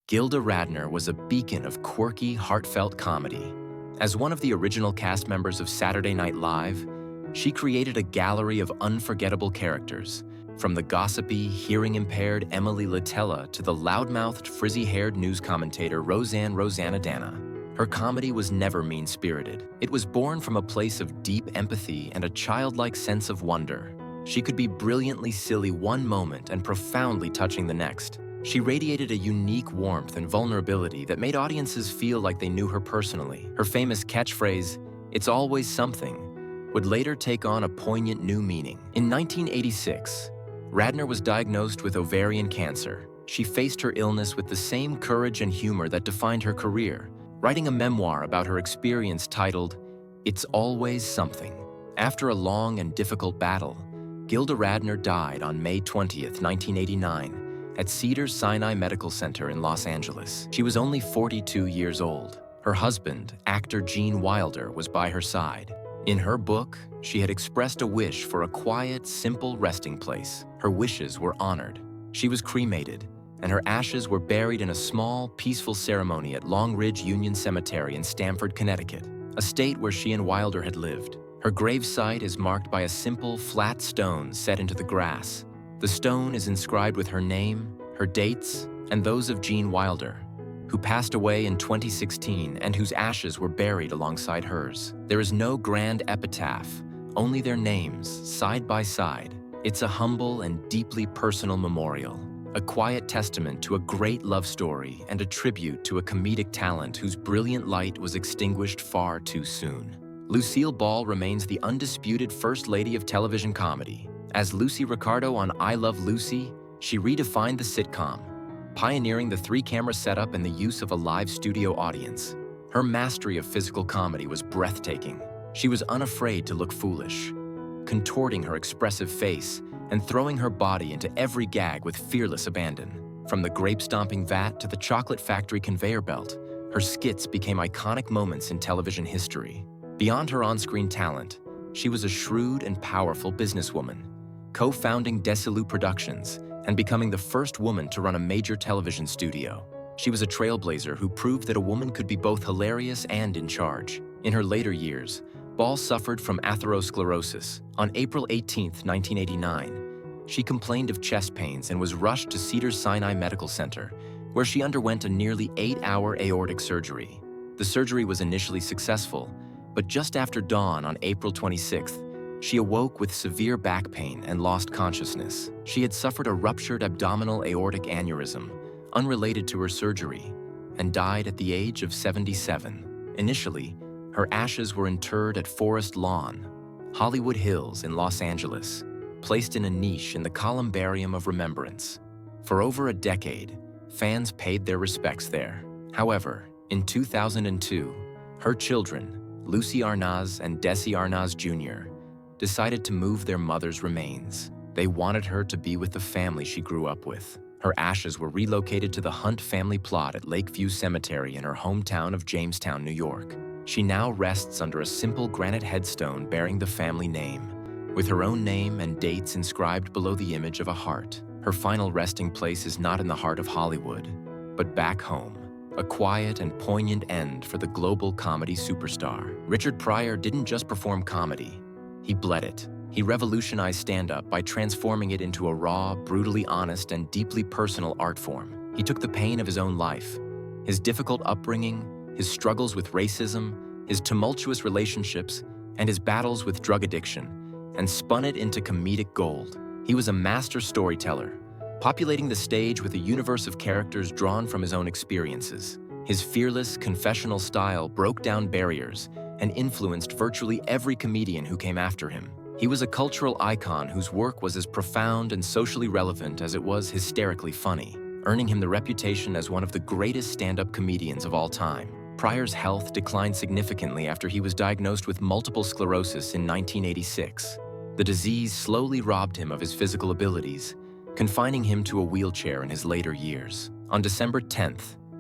Gilda Radner was a beacon of quirky, heartfelt comedy. As one of the original cast members of Saturday Night Live, she created a gallery of unforgettable characters, from the gossipy, hearing-impaired Emily Litella to the loudmouthed, frizzy-haired news commentator Roseanne Rosanna. Her comedy was never mean-spirited. It was born from a place of deep empathy and a childlike sense of wonder. She could be brilliantly silly one moment and profoundly touching the next. She radiated a unique warmth and vulnerability that made audiences feel like they knew her personally. Her famous catchphrase, "It's always something," would later take on a poignant new meaning. In 1986, Radner was diagnosed with ovarian cancer. She faced her illness with the same courage and humor that defined her career, writing a memoir about her experience titled, "It's Always Something." After a long and difficult battle, Gilda Radner died on May 20th, 1989, at Cedars-Sinai Medical Center in Los Angeles. She was only 42 years old. Her husband, actor Gene Wilder, was by her side. In her book, she had expressed a wish for a quiet, simple resting place. Her wishes were honored. She was cremated, and her ashes were buried in a small, peaceful ceremony at Long Ridge Union Cemetery in Stamford, Connecticut, a state where she and Wilder had lived. Her gravesite is marked by a simple, flat stone set into the grass. The stone is inscribed with her name, her dates, and those of Gene Wilder, who passed away in 2016 and whose ashes were buried alongside hers. There is no grand epitaph, only their names, side by side. It's a humble and deeply personal memorial, a quiet testament to a great love story and a tribute to a comedic talent whose brilliant light was extinguished far too soon. Lucille Ball remains the undisputed first lady of television comedy. As Lucy Ricardo on I Love Lucy, she redefined the sitcom, pioneering the three-camera setup and the use of a live studio audience. Her mastery of physical comedy was breathtaking. She was unafraid to look foolish, contorting her expressive face and throwing her body into every gag with fearless abandon. From the grape-stomping vat to the chocolate factory conveyor belt, her skits became iconic moments in television history. Beyond her on-screen talent, she was a shrewd and powerful businesswoman, co-founding Desilu Productions and becoming the first woman to run a major television studio. She was a trailblazer who proved that a woman could be both hilarious and in charge. In her later years, Ball suffered from atherosclerosis. On April 18, 1989, she complained of chest pains and was rushed to Cedars-Sinai Medical Center, where she underwent a nearly 8-hour aortic surgery. The surgery was initially successful, but just after dawn on April 26th, she awoke with severe back pain and lost consciousness. She had suffered a ruptured abdominal aortic aneurysm, unrelated to her surgery, and died at the age of 77. Initially, her ashes were interred at Forest Lawn, Hollywood Hills in Los Angeles, placed in a niche in the Columbarium of Remembrance. For over a decade, fans paid their respects there. However, in 2002, her children, Lucy Arnaz and Desi Arnaz Jr., decided to move their mother's remains. They wanted her to be with the family she grew up with. Her ashes were relocated to the Hunt family plot at Lakeview Cemetery in her hometown of Jamestown, New York. She now rests under a simple granite headstone bearing the family name, with her own name and dates inscribed below the image of a heart. Her final resting place is not in the heart of Hollywood, but back home, a quiet and poignant end for the global comedy superstar. Richard Pryor didn't just perform comedy. He bled it. He revolutionized stand-up by transforming it into a raw, brutally honest, and deeply personal art form. He took the pain of his own life, his difficult upbringing, his struggles with racism, his tumultuous relationships, and his battles with drug addiction, and spun it into comedic gold. He was a master storyteller, populating the stage with a universe of characters drawn from his own experiences. His fearless, confessional style broke down barriers and influenced virtually every comedian who came after him. He was a cultural icon whose work was as profound and socially relevant as it was hysterically funny, earning him the reputation as one of the greatest stand-up comedians of all time. Pryor's health declined significantly after he was diagnosed with multiple sclerosis in 1986. The disease slowly robbed him of his physical abilities, confining him to a wheelchair in his later years. On December 10,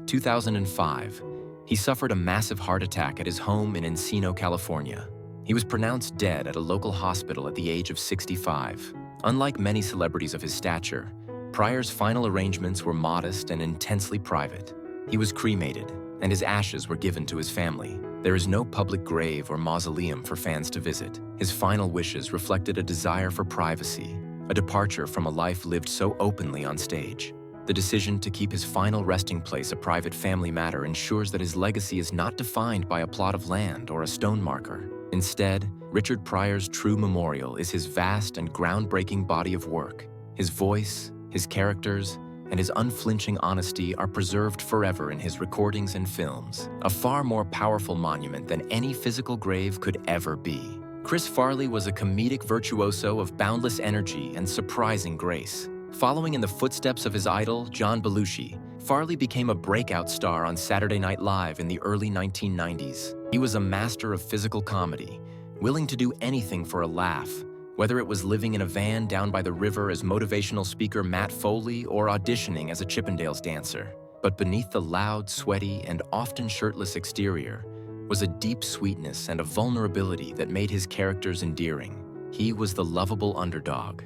2005, he suffered a massive heart attack at his home in Encino, California. He was pronounced dead at a local hospital at the age of 65. Unlike many celebrities of his stature, Pryor's final arrangements were modest and intensely private. He was cremated, and his ashes were given to his family. There is no public grave or mausoleum for fans to visit. His final wishes reflected a desire for privacy, a departure from a life lived so openly on stage. The decision to keep his final resting place a private family matter ensures that his legacy is not defined by a plot of land or a stone marker. Instead, Richard Pryor's true memorial is his vast and groundbreaking body of work. His voice, his characters, and his unflinching honesty are preserved forever in his recordings and films, a far more powerful monument than any physical grave could ever be. Chris Farley was a comedic virtuoso of boundless energy and surprising grace. Following in the footsteps of his idol, John Belushi, Farley became a breakout star on Saturday Night Live in the early 1990s. He was a master of physical comedy, willing to do anything for a laugh, whether it was living in a van down by the river as motivational speaker Matt Foley or auditioning as a Chippendales dancer. But beneath the loud, sweaty, and often shirtless exterior was a deep sweetness and a vulnerability that made his characters endearing. He was the lovable underdog,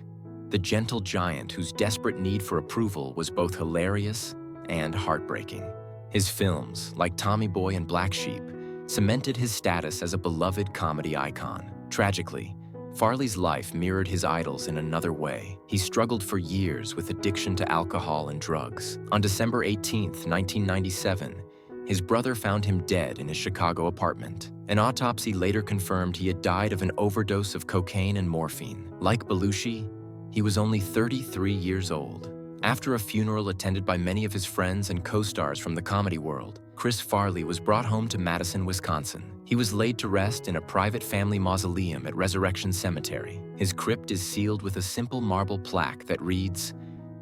the gentle giant whose desperate need for approval was both hilarious and heartbreaking. His films, like Tommy Boy and Black Sheep, cemented his status as a beloved comedy icon. Tragically, Farley's life mirrored his idols in another way. He struggled for years with addiction to alcohol and drugs. On December 18, 1997, his brother found him dead in his Chicago apartment. An autopsy later confirmed he had died of an overdose of cocaine and morphine. Like Belushi, he was only 33 years old. After a funeral attended by many of his friends and co-stars from the comedy world, Chris Farley was brought home to Madison, Wisconsin. He was laid to rest in a private family mausoleum at Resurrection Cemetery. His crypt is sealed with a simple marble plaque that reads,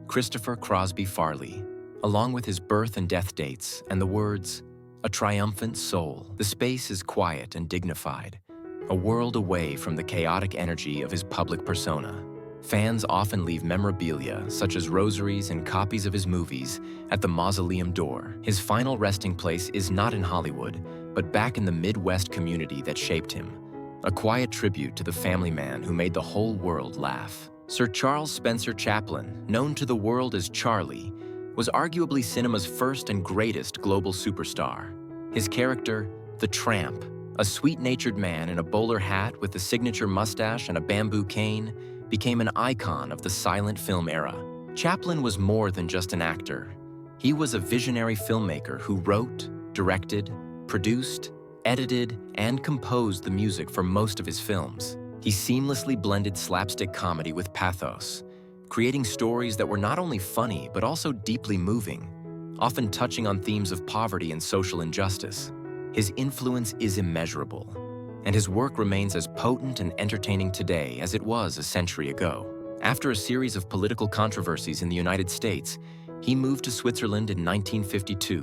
Christopher Crosby Farley, along with his birth and death dates and the words, a triumphant soul. The space is quiet and dignified, a world away from the chaotic energy of his public persona. Fans often leave memorabilia, such as rosaries and copies of his movies, at the mausoleum door. His final resting place is not in Hollywood, but back in the Midwest community that shaped him, a quiet tribute to the family man who made the whole world laugh. Sir Charles Spencer Chaplin, known to the world as Charlie, was arguably cinema's first and greatest global superstar. His character, the Tramp, a sweet-natured man in a bowler hat with a signature mustache and a bamboo cane, became an icon of the silent film era. Chaplin was more than just an actor. He was a visionary filmmaker who wrote, directed, produced, edited, and composed the music for most of his films. He seamlessly blended slapstick comedy with pathos, creating stories that were not only funny but also deeply moving, often touching on themes of poverty and social injustice. His influence is immeasurable, and his work remains as potent and entertaining today as it was a century ago. After a series of political controversies in the United States, he moved to Switzerland in 1952,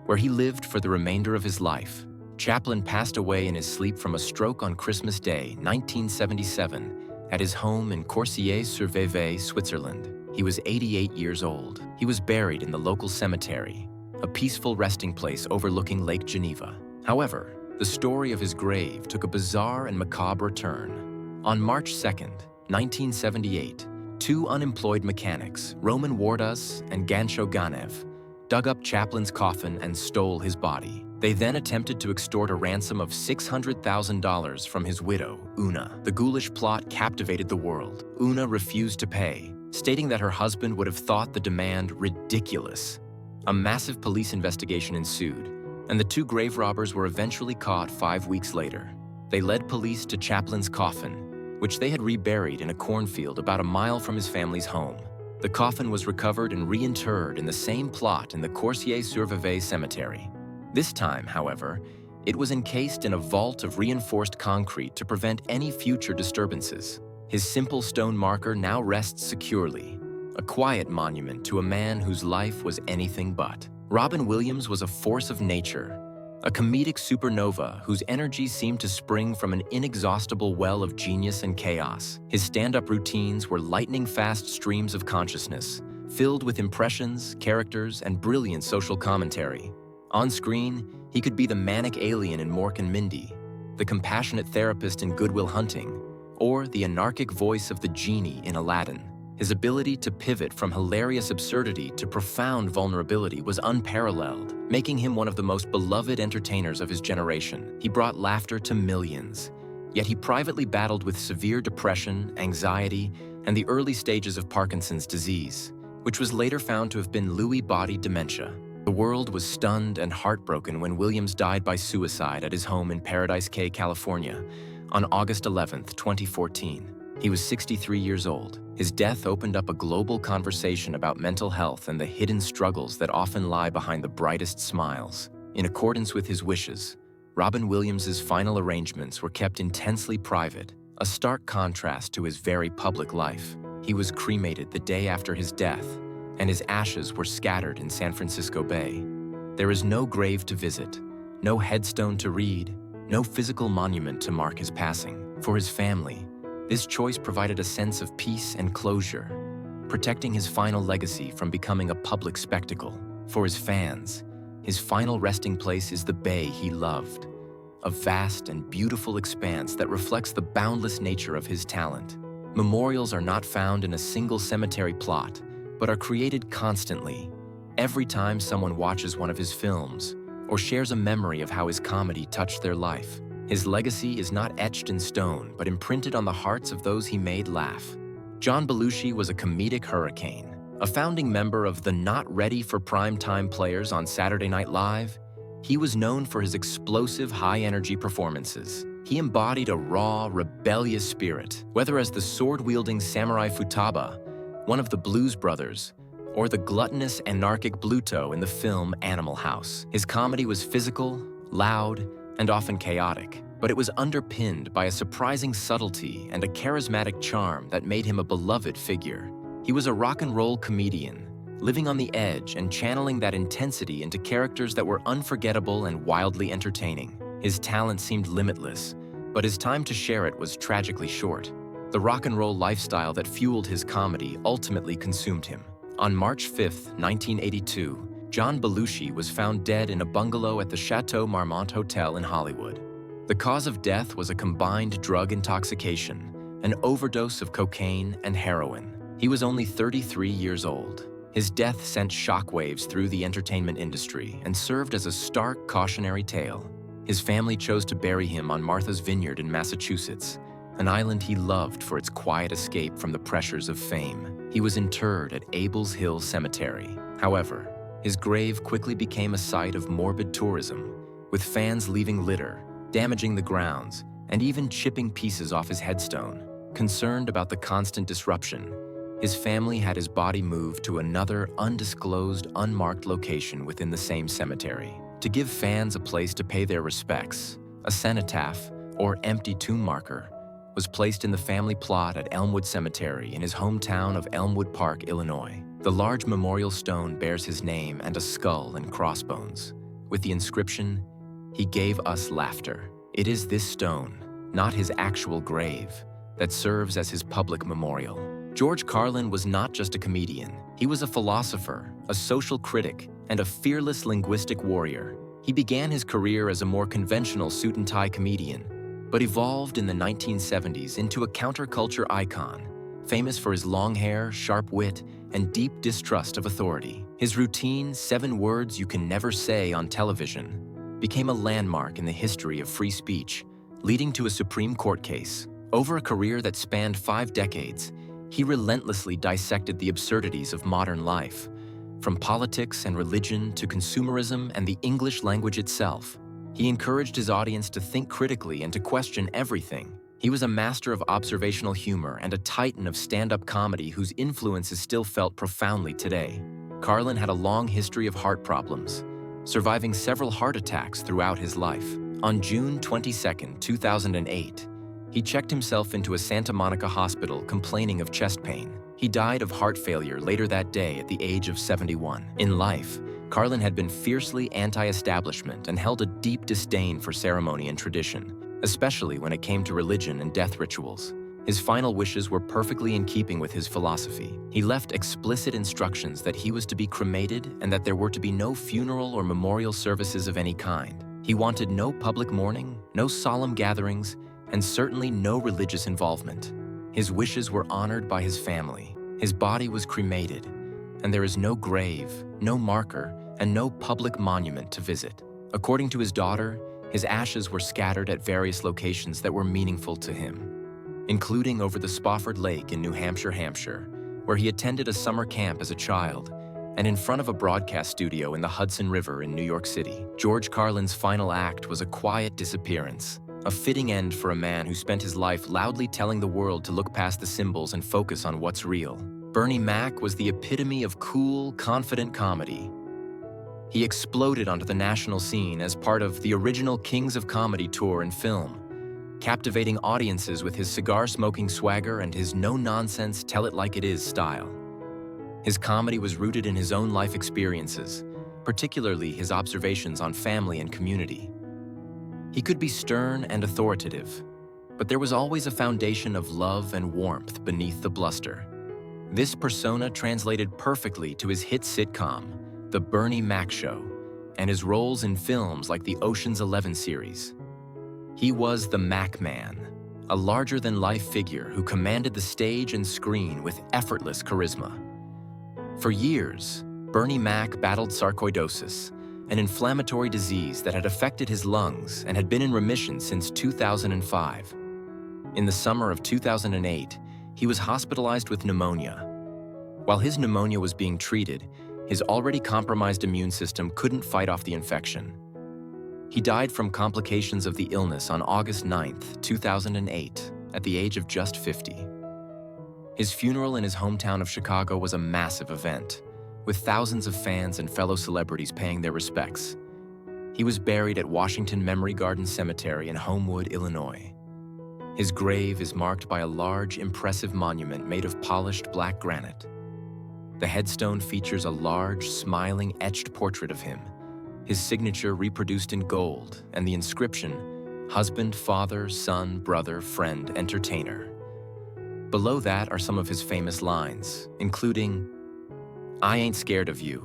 where he lived for the remainder of his life. Chaplin passed away in his sleep from a stroke on Christmas Day, 1977, at his home in Coursier-sur-Vevey, Switzerland. He was 88 years old. He was buried in the local cemetery, a peaceful resting place overlooking Lake Geneva. However, the story of his grave took a bizarre and macabre turn. On March 2, 1978, two unemployed mechanics, Roman Wardas and Gansho Ganev, dug up Chaplin's coffin and stole his body. They then attempted to extort a ransom of $600,000 from his widow, Una. The ghoulish plot captivated the world. Una refused to pay, stating that her husband would have thought the demand ridiculous. A massive police investigation ensued, and the two grave robbers were eventually caught 5 weeks later. They led police to Chaplin's coffin, which they had reburied in a cornfield about a mile from his family's home. The coffin was recovered and reinterred in the same plot in the Coursier-sur-Vevey cemetery. This time, however, it was encased in a vault of reinforced concrete to prevent any future disturbances. His simple stone marker now rests securely, a quiet monument to a man whose life was anything but. Robin Williams was a force of nature, a comedic supernova whose energy seemed to spring from an inexhaustible well of genius and chaos. His stand-up routines were lightning-fast streams of consciousness, filled with impressions, characters, and brilliant social commentary. On screen, he could be the manic alien in Mork and Mindy, the compassionate therapist in Good Will Hunting, or the anarchic voice of the genie in Aladdin. His ability to pivot from hilarious absurdity to profound vulnerability was unparalleled, making him one of the most beloved entertainers of his generation. He brought laughter to millions, yet he privately battled with severe depression, anxiety, and the early stages of Parkinson's disease, which was later found to have been Lewy body dementia. The world was stunned and heartbroken when Williams died by suicide at his home in Paradise Cay, California, on August 11, 2014. He was 63 years old. His death opened up a global conversation about mental health and the hidden struggles that often lie behind the brightest smiles. In accordance with his wishes, Robin Williams's final arrangements were kept intensely private, a stark contrast to his very public life. He was cremated the day after his death, and his ashes were scattered in San Francisco Bay. There is no grave to visit, no headstone to read, no physical monument to mark his passing. For his family, this choice provided a sense of peace and closure, protecting his final legacy from becoming a public spectacle. For his fans, his final resting place is the Bay he loved, a vast and beautiful expanse that reflects the boundless nature of his talent. Memorials are not found in a single cemetery plot, but are created constantly, every time someone watches one of his films or shares a memory of how his comedy touched their life. His legacy is not etched in stone, but imprinted on the hearts of those he made laugh. John Belushi was a comedic hurricane. A founding member of the not ready for prime-time players on Saturday Night Live, he was known for his explosive, high-energy performances. He embodied a raw, rebellious spirit, whether as the sword-wielding samurai Futaba, one of the Blues Brothers, or the gluttonous, anarchic Bluto in the film Animal House. His comedy was physical, loud, and often chaotic, but it was underpinned by a surprising subtlety and a charismatic charm that made him a beloved figure. He was a rock and roll comedian, living on the edge and channeling that intensity into characters that were unforgettable and wildly entertaining. His talent seemed limitless, but his time to share it was tragically short. The rock and roll lifestyle that fueled his comedy ultimately consumed him. On March 5, 1982, John Belushi was found dead in a bungalow at the Chateau Marmont Hotel in Hollywood. The cause of death was a combined drug intoxication, an overdose of cocaine and heroin. He was only 33 years old. His death sent shockwaves through the entertainment industry and served as a stark cautionary tale. His family chose to bury him on Martha's Vineyard in Massachusetts, an island he loved for its quiet escape from the pressures of fame. He was interred at Abel's Hill Cemetery. However, his grave quickly became a site of morbid tourism, with fans leaving litter, damaging the grounds, and even chipping pieces off his headstone. Concerned about the constant disruption, his family had his body moved to another undisclosed, unmarked location within the same cemetery. To give fans a place to pay their respects, a cenotaph, or empty tomb marker, was placed in the family plot at Elmwood Cemetery in his hometown of Elmwood Park, Illinois. The large memorial stone bears his name and a skull and crossbones, with the inscription, "He gave us laughter." It is this stone, not his actual grave, that serves as his public memorial. George Carlin was not just a comedian. He was a philosopher, a social critic, and a fearless linguistic warrior. He began his career as a more conventional suit-and-tie comedian, but evolved in the 1970s into a counterculture icon, famous for his long hair, sharp wit, and deep distrust of authority. His routine, 7 words you can never say on television, became a landmark in the history of free speech, leading to a Supreme Court case. Over a career that spanned 5 decades, he relentlessly dissected the absurdities of modern life, from politics and religion to consumerism and the English language itself. He encouraged his audience to think critically and to question everything. He was a master of observational humor and a titan of stand-up comedy whose influence is still felt profoundly today. Carlin had a long history of heart problems, surviving several heart attacks throughout his life. On June 22, 2008, he checked himself into a Santa Monica hospital complaining of chest pain. He died of heart failure later that day at the age of 71. In life, Carlin had been fiercely anti-establishment and held a deep disdain for ceremony and tradition, especially when it came to religion and death rituals. His final wishes were perfectly in keeping with his philosophy. He left explicit instructions that he was to be cremated and that there were to be no funeral or memorial services of any kind. He wanted no public mourning, no solemn gatherings, and certainly no religious involvement. His wishes were honored by his family, His body was cremated, and there is no grave, no marker, and no public monument to visit. According to his daughter, his ashes were scattered at various locations that were meaningful to him, including over the Spofford Lake in New Hampshire, where he attended a summer camp as a child, and in front of a broadcast studio in the Hudson River in New York City. George Carlin's final act was a quiet disappearance, a fitting end for a man who spent his life loudly telling the world to look past the symbols and focus on what's real. Bernie Mac was the epitome of cool, confident comedy. He exploded onto the national scene as part of the original Kings of Comedy tour and film, captivating audiences with his cigar-smoking swagger and his no-nonsense, tell-it-like-it-is style. His comedy was rooted in his own life experiences, particularly his observations on family and community. He could be stern and authoritative, but there was always a foundation of love and warmth beneath the bluster. This persona translated perfectly to his hit sitcom, The Bernie Mac Show, and his roles in films like the Ocean's 11 series. He was the Mac Man, a larger-than-life figure who commanded the stage and screen with effortless charisma. For years, Bernie Mac battled sarcoidosis, an inflammatory disease that had affected his lungs and had been in remission since 2005. In the summer of 2008, he was hospitalized with pneumonia. While his pneumonia was being treated, his already compromised immune system couldn't fight off the infection. He died from complications of the illness on August 9, 2008, at the age of just 50. His funeral in his hometown of Chicago was a massive event, with thousands of fans and fellow celebrities paying their respects. He was buried at Washington Memory Garden Cemetery in Homewood, Illinois. His grave is marked by a large, impressive monument made of polished black granite. The headstone features a large, smiling, etched portrait of him, his signature reproduced in gold, and the inscription, "Husband, father, son, brother, friend, entertainer." Below that are some of his famous lines, including, "I ain't scared of you,"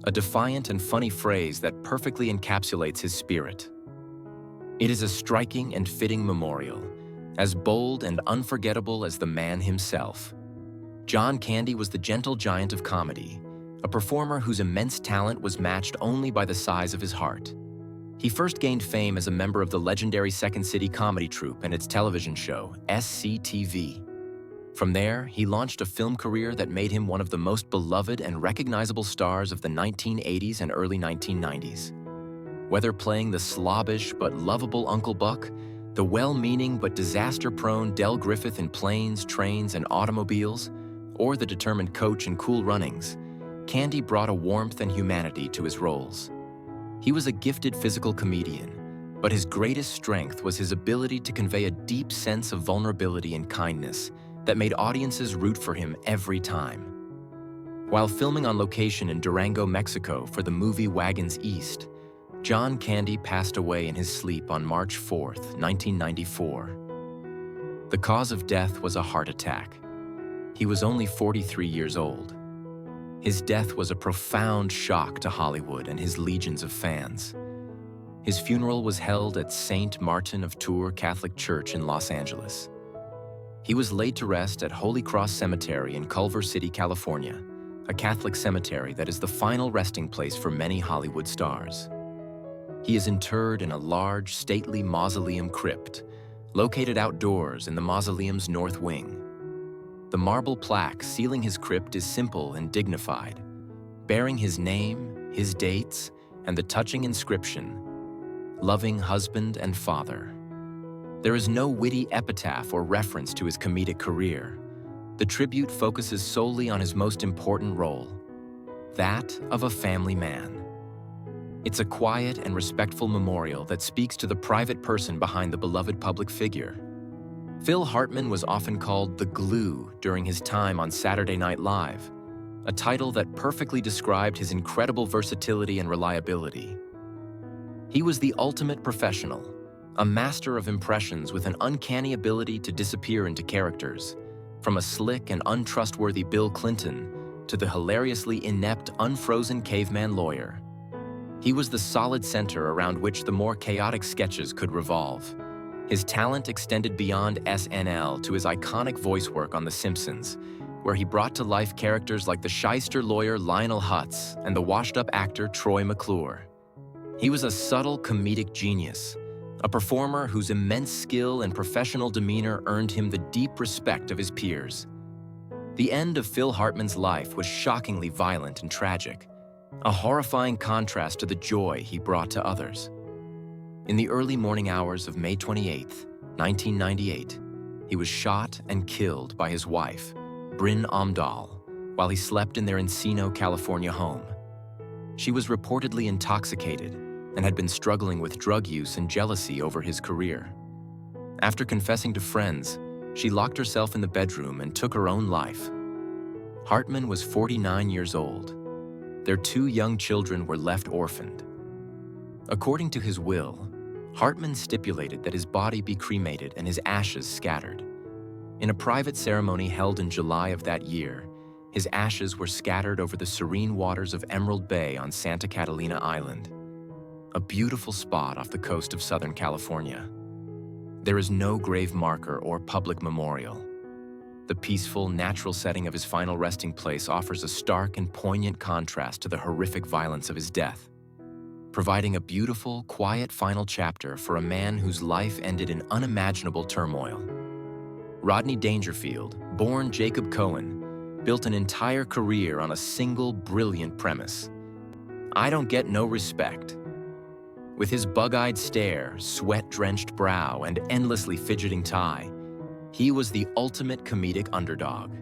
a defiant and funny phrase that perfectly encapsulates his spirit. It is a striking and fitting memorial, as bold and unforgettable as the man himself. John Candy was the gentle giant of comedy, a performer whose immense talent was matched only by the size of his heart. He first gained fame as a member of the legendary Second City comedy troupe and its television show, SCTV. From there, he launched a film career that made him one of the most beloved and recognizable stars of the 1980s and early 1990s. Whether playing the slobbish but lovable Uncle Buck, the well-meaning but disaster-prone Del Griffith in Planes, Trains, and Automobiles, or the determined coach in Cool Runnings, Candy brought a warmth and humanity to his roles. He was a gifted physical comedian, but his greatest strength was his ability to convey a deep sense of vulnerability and kindness that made audiences root for him every time. While filming on location in Durango, Mexico for the movie Wagons East, John Candy passed away in his sleep on March 4, 1994. The cause of death was a heart attack. He was only 43 years old. His death was a profound shock to Hollywood and his legions of fans. His funeral was held at St. Martin of Tours Catholic Church in Los Angeles. He was laid to rest at Holy Cross Cemetery in Culver City, California, a Catholic cemetery that is the final resting place for many Hollywood stars. He is interred in a large, stately mausoleum crypt, located outdoors in the mausoleum's north wing. The marble plaque sealing his crypt is simple and dignified, bearing his name, his dates, and the touching inscription, "Loving husband and father." There is no witty epitaph or reference to his comedic career. The tribute focuses solely on his most important role, that of a family man. It's a quiet and respectful memorial that speaks to the private person behind the beloved public figure. Phil Hartman was often called the Glue during his time on Saturday Night Live, a title that perfectly described his incredible versatility and reliability. He was the ultimate professional, a master of impressions with an uncanny ability to disappear into characters, from a slick and untrustworthy Bill Clinton to the hilariously inept, unfrozen caveman lawyer. He was the solid center around which the more chaotic sketches could revolve. His talent extended beyond SNL to his iconic voice work on The Simpsons, where he brought to life characters like the shyster lawyer Lionel Hutz and the washed-up actor Troy McClure. He was a subtle comedic genius, a performer whose immense skill and professional demeanor earned him the deep respect of his peers. The end of Phil Hartman's life was shockingly violent and tragic, a horrifying contrast to the joy he brought to others. In the early morning hours of May 28, 1998, he was shot and killed by his wife, Bryn Omdahl, while he slept in their Encino, California home. She was reportedly intoxicated and had been struggling with drug use and jealousy over his career. After confessing to friends, she locked herself in the bedroom and took her own life. Hartman was 49 years old. Their 2 young children were left orphaned. According to his will, Hartman stipulated that his body be cremated and his ashes scattered. In a private ceremony held in July of that year, his ashes were scattered over the serene waters of Emerald Bay on Santa Catalina Island, a beautiful spot off the coast of Southern California. There is no grave marker or public memorial. The peaceful, natural setting of his final resting place offers a stark and poignant contrast to the horrific violence of his death, providing a beautiful, quiet final chapter for a man whose life ended in unimaginable turmoil. Rodney Dangerfield, born Jacob Cohen, built an entire career on a single brilliant premise: I don't get no respect. With his bug-eyed stare, sweat-drenched brow, and endlessly fidgeting tie, he was the ultimate comedic underdog.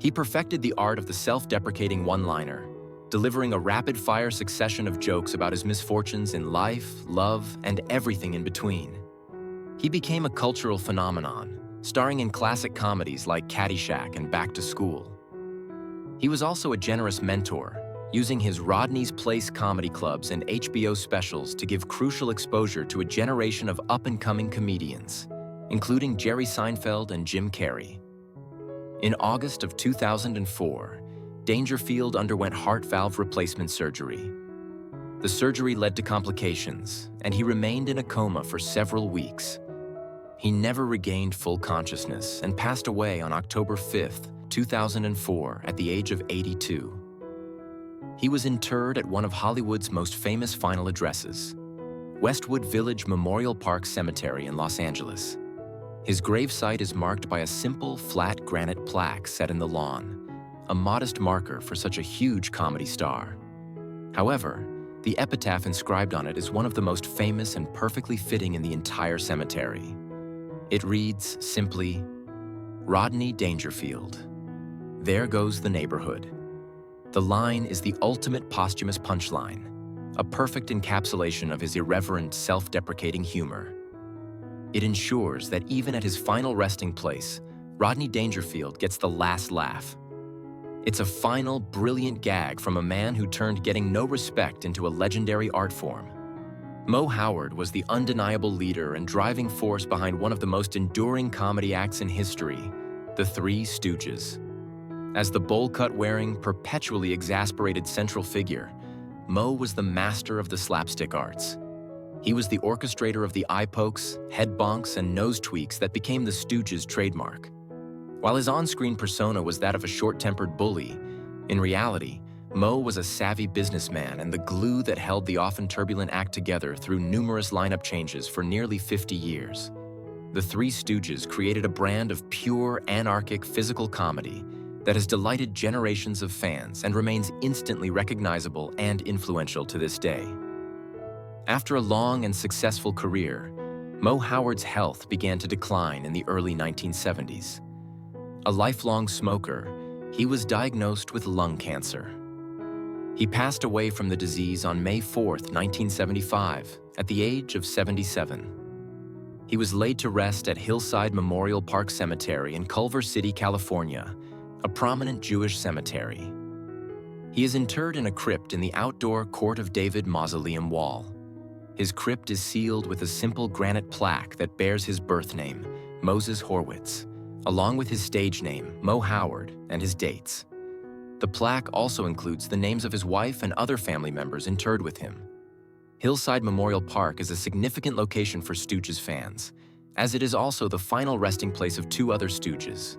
He perfected the art of the self-deprecating one-liner, delivering a rapid-fire succession of jokes about his misfortunes in life, love, and everything in between. He became a cultural phenomenon, starring in classic comedies like Caddyshack and Back to School. He was also a generous mentor, using his Rodney's Place comedy clubs and HBO specials to give crucial exposure to a generation of up-and-coming comedians, including Jerry Seinfeld and Jim Carrey. In August of 2004, Dangerfield underwent heart valve replacement surgery. The surgery led to complications, and he remained in a coma for several weeks. He never regained full consciousness and passed away on October 5, 2004, at the age of 82. He was interred at one of Hollywood's most famous final addresses, Westwood Village Memorial Park Cemetery in Los Angeles. His gravesite is marked by a simple, flat granite plaque set in the lawn, a modest marker for such a huge comedy star. However, the epitaph inscribed on it is one of the most famous and perfectly fitting in the entire cemetery. It reads simply, Rodney Dangerfield. There goes the neighborhood. The line is the ultimate posthumous punchline, a perfect encapsulation of his irreverent, self-deprecating humor. It ensures that even at his final resting place, Rodney Dangerfield gets the last laugh. It's a final, brilliant gag from a man who turned getting no respect into a legendary art form. Mo Howard was the undeniable leader and driving force behind one of the most enduring comedy acts in history, The Three Stooges. As the bowl-cut-wearing, perpetually exasperated central figure, Mo was the master of the slapstick arts. He was the orchestrator of the eye pokes, head bonks, and nose tweaks that became the Stooges' trademark. While his on-screen persona was that of a short-tempered bully, in reality, Mo was a savvy businessman and the glue that held the often turbulent act together through numerous lineup changes for nearly 50 years. The Three Stooges created a brand of pure, anarchic, physical comedy that has delighted generations of fans and remains instantly recognizable and influential to this day. After a long and successful career, Mo Howard's health began to decline in the early 1970s. A lifelong smoker, he was diagnosed with lung cancer. He passed away from the disease on May 4, 1975, at the age of 77. He was laid to rest at Hillside Memorial Park Cemetery in Culver City, California, a prominent Jewish cemetery. He is interred in a crypt in the outdoor Court of David mausoleum wall. His crypt is sealed with a simple granite plaque that bears his birth name, Moses Horwitz, along with his stage name, Mo Howard, and his dates. The plaque also includes the names of his wife and other family members interred with him. Hillside Memorial Park is a significant location for Stooges fans, as it is also the final resting place of 2 other Stooges.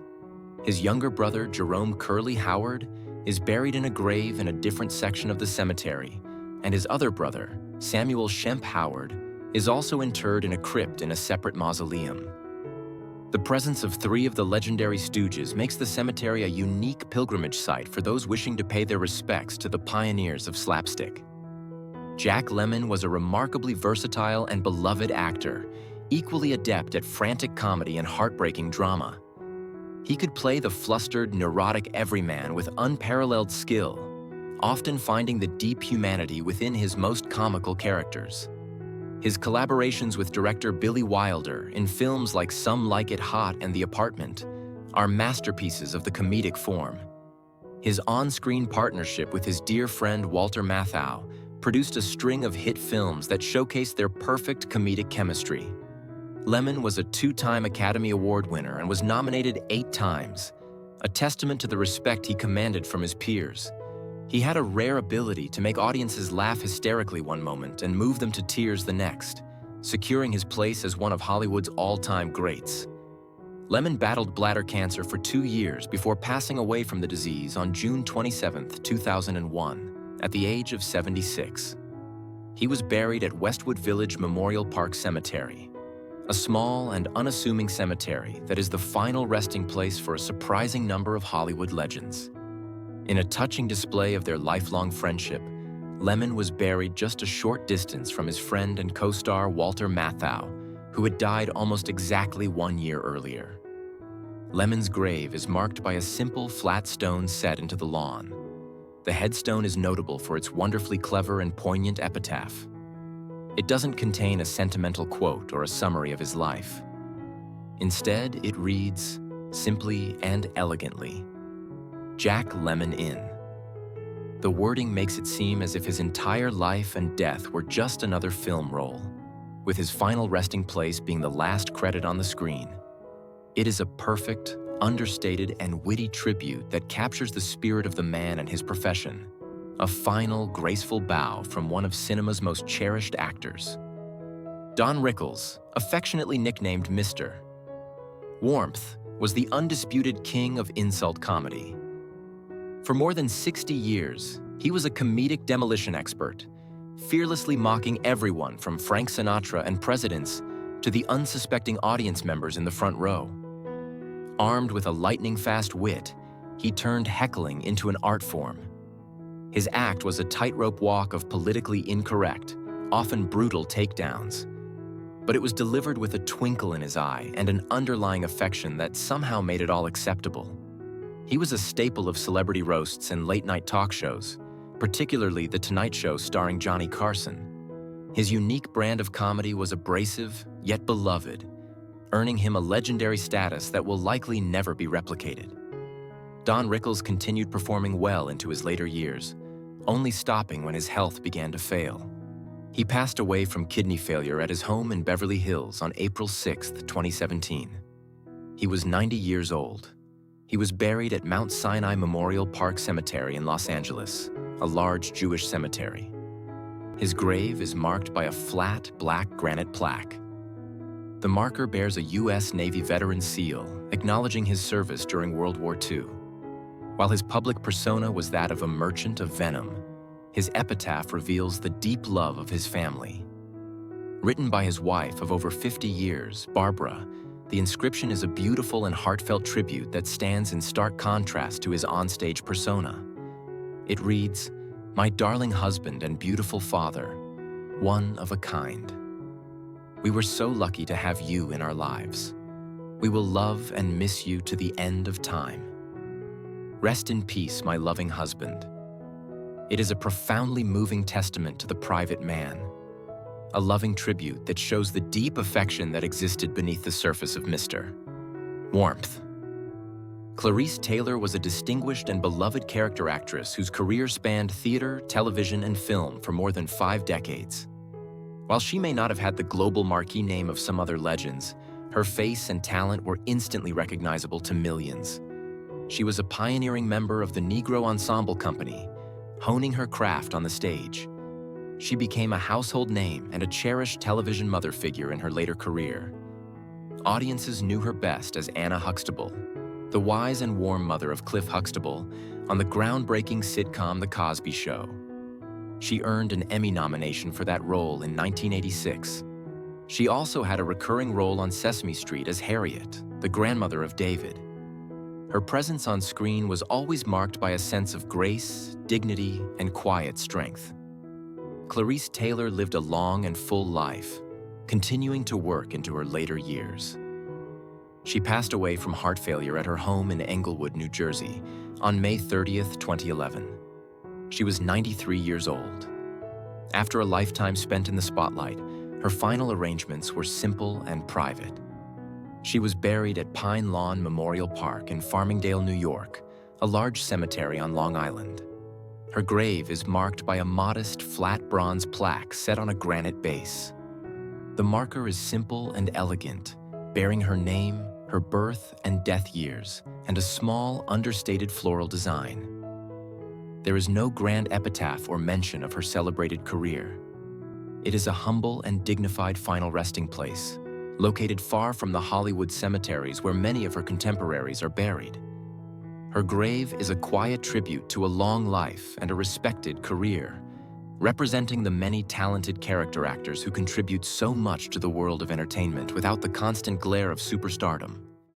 His younger brother, Jerome Curly Howard, is buried in a grave in a different section of the cemetery, and his other brother, Samuel Shemp Howard, is also interred in a crypt in a separate mausoleum. The presence of three of the legendary Stooges makes the cemetery a unique pilgrimage site for those wishing to pay their respects to the pioneers of slapstick. Jack Lemmon was a remarkably versatile and beloved actor, equally adept at frantic comedy and heartbreaking drama. He could play the flustered, neurotic everyman with unparalleled skill, often finding the deep humanity within his most comical characters. His collaborations with director Billy Wilder in films like Some Like It Hot and The Apartment are masterpieces of the comedic form. His on-screen partnership with his dear friend Walter Matthau produced a string of hit films that showcased their perfect comedic chemistry. Lemmon was a two-time Academy Award winner and was nominated 8 times, a testament to the respect he commanded from his peers. He had a rare ability to make audiences laugh hysterically one moment and move them to tears the next, securing his place as one of Hollywood's all-time greats. Lemmon battled bladder cancer for 2 years before passing away from the disease on June 27, 2001, at the age of 76. He was buried at Westwood Village Memorial Park Cemetery, a small and unassuming cemetery that is the final resting place for a surprising number of Hollywood legends. In a touching display of their lifelong friendship, Lemmon was buried just a short distance from his friend and co-star Walter Matthau, who had died almost exactly 1 year earlier. Lemmon's grave is marked by a simple, flat stone set into the lawn. The headstone is notable for its wonderfully clever and poignant epitaph. It doesn't contain a sentimental quote or a summary of his life. Instead, it reads, simply and elegantly, Jack Lemmon Inn. The wording makes it seem as if his entire life and death were just another film role, with his final resting place being the last credit on the screen. It is a perfect, understated, and witty tribute that captures the spirit of the man and his profession, a final, graceful bow from one of cinema's most cherished actors. Don Rickles, affectionately nicknamed Mr. Warmth, was the undisputed king of insult comedy. For more than 60 years, he was a comedic demolition expert, fearlessly mocking everyone from Frank Sinatra and presidents to the unsuspecting audience members in the front row. Armed with a lightning-fast wit, he turned heckling into an art form. His act was a tightrope walk of politically incorrect, often brutal takedowns, but it was delivered with a twinkle in his eye and an underlying affection that somehow made it all acceptable. He was a staple of celebrity roasts and late-night talk shows, particularly The Tonight Show starring Johnny Carson. His unique brand of comedy was abrasive, yet beloved, earning him a legendary status that will likely never be replicated. Don Rickles continued performing well into his later years, only stopping when his health began to fail. He passed away from kidney failure at his home in Beverly Hills on April 6, 2017. He was 90 years old. He was buried at Mount Sinai Memorial Park Cemetery in Los Angeles, a large Jewish cemetery. His grave is marked by a flat, black granite plaque. The marker bears a U.S. Navy veteran seal, acknowledging his service during World War II. While his public persona was that of a merchant of venom, his epitaph reveals the deep love of his family. Written by his wife of over 50 years, Barbara, the inscription is a beautiful and heartfelt tribute that stands in stark contrast to his onstage persona. It reads, "My darling husband and beautiful father, one of a kind. We were so lucky to have you in our lives. We will love and miss you to the end of time. Rest in peace, my loving husband." It is a profoundly moving testament to the private man, a loving tribute that shows the deep affection that existed beneath the surface of Mr. Warmth. Clarice Taylor was a distinguished and beloved character actress whose career spanned theater, television, and film for more than 5 decades. While she may not have had the global marquee name of some other legends, her face and talent were instantly recognizable to millions. She was a pioneering member of the Negro Ensemble Company, honing her craft on the stage. She became a household name and a cherished television mother figure in her later career. Audiences knew her best as Anna Huxtable, the wise and warm mother of Cliff Huxtable on the groundbreaking sitcom The Cosby Show. She earned an Emmy nomination for that role in 1986. She also had a recurring role on Sesame Street as Harriet, the grandmother of David. Her presence on screen was always marked by a sense of grace, dignity, and quiet strength. Clarice Taylor lived a long and full life, continuing to work into her later years. She passed away from heart failure at her home in Englewood, New Jersey, on May 30th, 2011. She was 93 years old. After a lifetime spent in the spotlight, her final arrangements were simple and private. She was buried at Pine Lawn Memorial Park in Farmingdale, New York, a large cemetery on Long Island. Her grave is marked by a modest, flat bronze plaque set on a granite base. The marker is simple and elegant, bearing her name, her birth and death years, and a small, understated floral design. There is no grand epitaph or mention of her celebrated career. It is a humble and dignified final resting place, located far from the Hollywood cemeteries where many of her contemporaries are buried. Her grave is a quiet tribute to a long life and a respected career, representing the many talented character actors who contribute so much to the world of entertainment without the constant glare of superstardom.